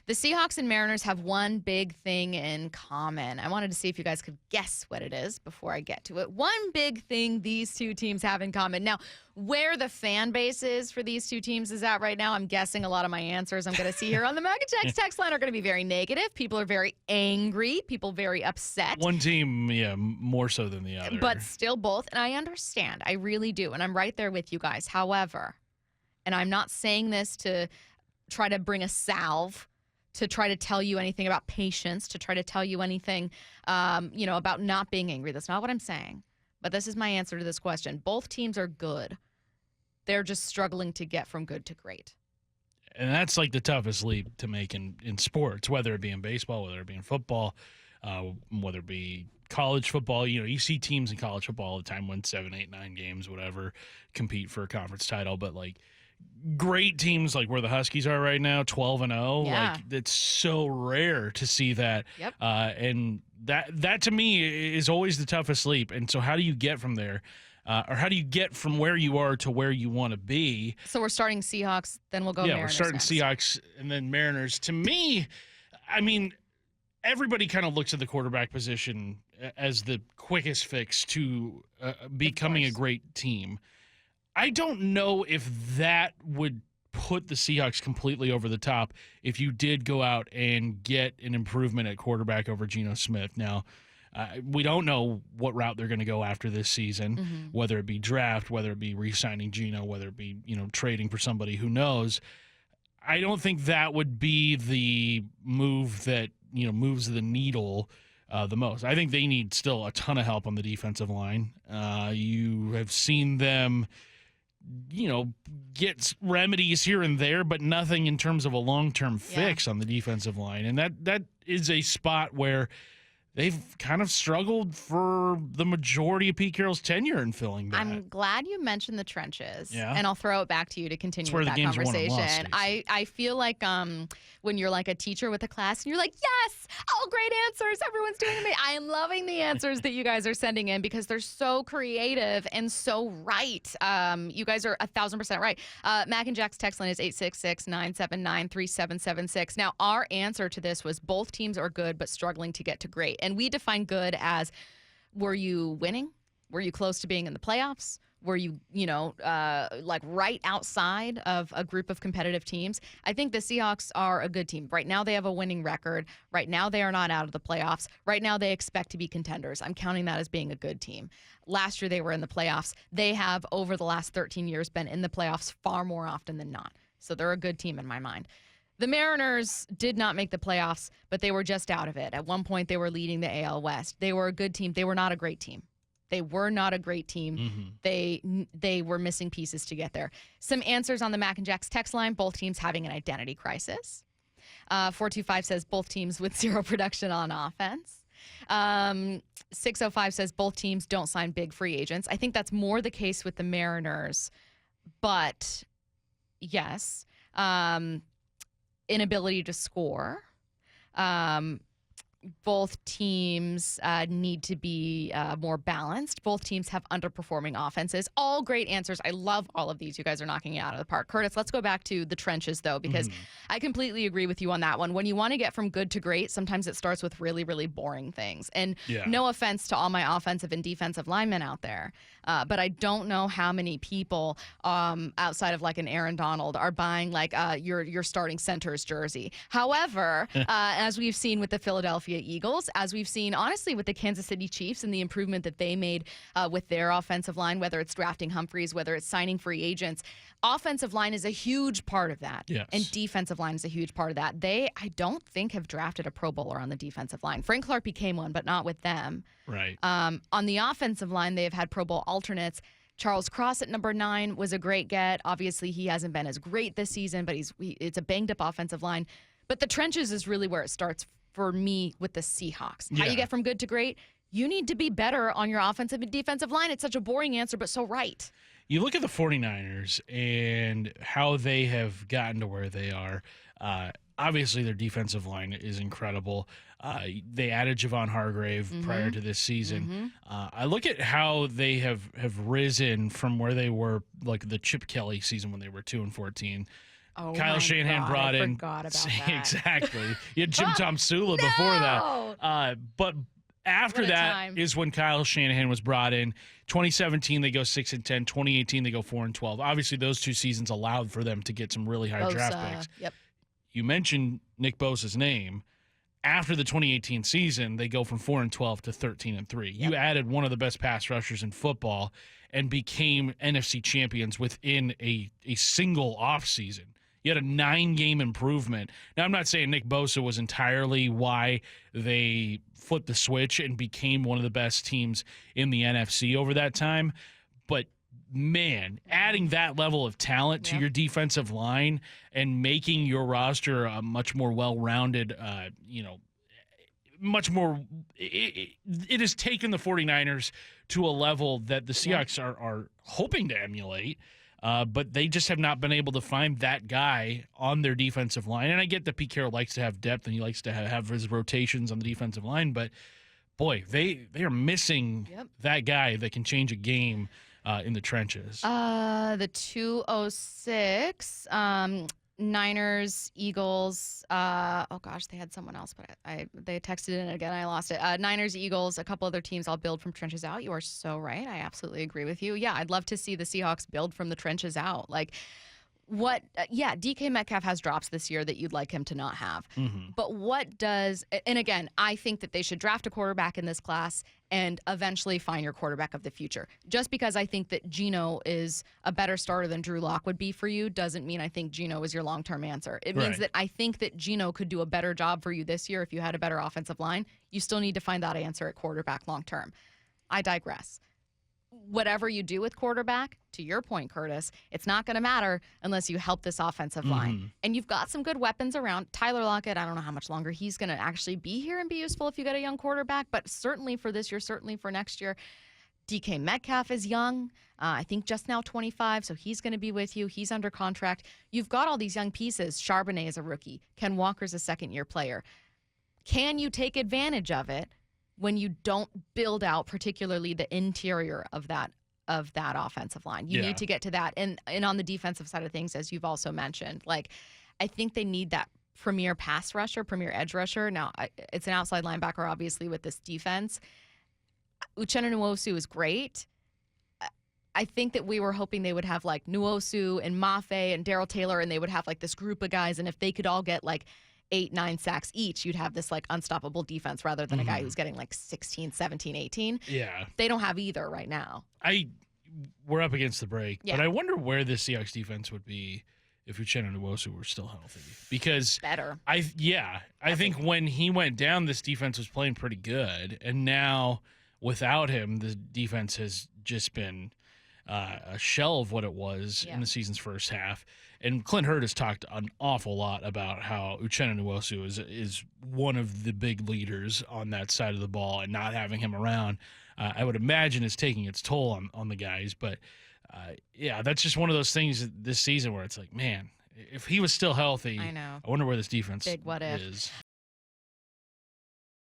The Seahawks and Mariners have one big thing in common. I wanted to see if you guys could guess what it is before I get to it. One big thing these two teams have in common. Now, where the fan base is for these two teams is at right now, I'm guessing a lot of my answers I'm going to see here on the Mac and Jax text line are going to be very negative. People are very angry. People very upset. One team, more so than the other. But still both. And I understand. I really do. And I'm right there with you guys. However, and I'm not saying this to try to bring a salve, to try to tell you anything about patience, to try to tell you anything, about not being angry. That's not what I'm saying. But this is my answer to this question. Both teams are good. They're just struggling to get from good to great. And that's like the toughest leap to make in sports, whether it be in baseball, whether it be in football, whether it be college football. You see teams in college football all the time win 7, 8, 9 games, whatever, compete for a conference title. But, great teams like where the Huskies are right now, 12-0. Yeah. It's so rare to see that. Yep. And that to me is always the toughest leap. And so how do you get from there? Or how do you get from where you are to where you want to be? So we're starting Seahawks, then we'll go Mariners. Yeah, we're starting next. Seahawks and then Mariners. To me, everybody kind of looks at the quarterback position as the quickest fix to becoming a great team. I don't know if that would put the Seahawks completely over the top if you did go out and get an improvement at quarterback over Geno Smith. Now, we don't know what route they're going to go after this season, whether it be draft, whether it be re-signing Geno, whether it be trading for somebody, who knows. I don't think that would be the move that moves the needle the most. I think they need still a ton of help on the defensive line. You have seen them get remedies here and there, but nothing in terms of a long-term fix on the defensive line. And that is a spot where they've kind of struggled for the majority of Pete Carroll's tenure in filling that. I'm glad you mentioned the trenches, Yeah. and I'll throw it back to you to continue where with the that games are won and conversation. lost, I feel like when you're like a teacher with a class and you're like, yes, all great answers, everyone's doing amazing. I am loving the answers that you guys are sending in because they're so creative and so right. You guys are 1,000% right. Mac and Jack's text line is 866-979-3776. Now, our answer to this was both teams are good but struggling to get to great, and we define good as, were you winning? Were you close to being in the playoffs? Were you, right outside of a group of competitive teams? I think the Seahawks are a good team. Right now they have a winning record. Right now they are not out of the playoffs. Right now they expect to be contenders. I'm counting that as being a good team. Last year they were in the playoffs. They have, over the last 13 years, been in the playoffs far more often than not. So they're a good team in my mind. The Mariners did not make the playoffs, but they were just out of it. At one point, they were leading the AL West. They were a good team. They were not a great team. They were not a great team. They were missing pieces to get there. Some answers on the Mac and Jack's text line, both teams having an identity crisis. 425 says both teams with zero production on offense. 605 says both teams don't sign big free agents. I think that's more the case with the Mariners, but yes. Inability to score. Both teams need to be more balanced. Both teams have underperforming offenses. All great answers. I love all of these. You guys are knocking it out of the park. Curtis, let's go back to the trenches, though, because I completely agree with you on that one. When you want to get from good to great, sometimes it starts with really, really boring things. And no offense to all my offensive and defensive linemen out there, but I don't know how many people outside of like an Aaron Donald are buying like your starting center's jersey. However, as we've seen with the Philadelphia Eagles, as we've seen, honestly, with the Kansas City Chiefs and the improvement that they made with their offensive line, whether it's drafting Humphreys, whether it's signing free agents, offensive line is a huge part of that. Yes. And defensive line is a huge part of that. They, I don't think, have drafted a Pro Bowler on the defensive line. Frank Clark became one, but not with them. Right. On the offensive line, they have had Pro Bowl alternates. Charles Cross at number 9 was a great get. Obviously, he hasn't been as great this season, but it's a banged-up offensive line. But the trenches is really where it starts for me with the Seahawks. How you get from good to great, you need to be better on your offensive and defensive line. It's such a boring answer, but so right. You look at the 49ers and how they have gotten to where they are. Obviously, their defensive line is incredible. They added Javon Hargrave prior to this season. I look at how they have risen from where they were, like the Chip Kelly season when they were 2-14, Oh Kyle my Shanahan God, brought I in forgot about that. exactly. You had Jim Tom Sula before that. But after What a that time. is when Kyle Shanahan was brought in. 2017 they go 6-10. 2018 they go 4-12. Obviously, those 2 seasons allowed for them to get some really high draft picks. Yep. You mentioned Nick Bosa's name. After the 2018 season, they go from 4-12 to 13-3. You added one of the best pass rushers in football and became NFC champions within a single offseason. You had a 9-game improvement. Now, I'm not saying Nick Bosa was entirely why they flipped the switch and became one of the best teams in the NFC over that time, but man, adding that level of talent to your defensive line and making your roster a much more well-rounded, much more it has taken the 49ers to a level that the Seahawks are hoping to emulate, but they just have not been able to find that guy on their defensive line. And I get that Pete Carroll likes to have depth and he likes to have his rotations on the defensive line, but boy, they are missing that guy that can change a game in the trenches. The 206, Niners, Eagles. Oh gosh, they had someone else, but they texted in again. I lost it. Niners, Eagles, a couple other teams. I'll build from trenches out. You are so right. I absolutely agree with you. Yeah, I'd love to see the Seahawks build from the trenches out. Like, what? DK Metcalf has drops this year that you'd like him to not have. Mm-hmm. But what does? And again, I think that they should draft a quarterback in this class and eventually find your quarterback of the future. Just because I think that Geno is a better starter than Drew Lock would be for you doesn't mean I think Geno is your long-term answer. It means that I think that Geno could do a better job for you this year if you had a better offensive line. You still need to find that answer at quarterback long-term. I digress. Whatever you do with quarterback, to your point, Curtis, it's not going to matter unless you help this offensive line. And you've got some good weapons around. Tyler Lockett, I don't know how much longer he's going to actually be here and be useful if you get a young quarterback, but certainly for this year, certainly for next year. DK Metcalf is young. I think just now 25, so he's going to be with you. He's under contract. You've got all these young pieces. Charbonnet is a rookie. Ken Walker's a second-year player. Can you take advantage of it when you don't build out particularly the interior of that offensive line? You need to get to that. And on the defensive side of things, as you've also mentioned, like, I think they need that premier pass rusher, premier edge rusher. Now, it's an outside linebacker, obviously, with this defense. Uchenna Nwosu is great. I think that we were hoping they would have, like, Nwosu and Mafe and Darrell Taylor, and they would have, like, this group of guys, and if they could all get, like, 8-9 sacks each, you'd have this like unstoppable defense rather than a guy who's getting like 16, 17, 18. Yeah. They don't have either right now. We're up against the break, but I wonder where the Seahawks defense would be if Uchenna Nwosu were still healthy. Because better. I think when he went down, this defense was playing pretty good, and now without him, the defense has just been a shell of what it was in the season's first half. And Clint Hurtt has talked an awful lot about how Uchenna Nwosu is one of the big leaders on that side of the ball, and not having him around, I would imagine, is taking its toll on the guys. But, that's just one of those things this season where it's like, man, if he was still healthy, I know. I wonder where this defense Big what if. is.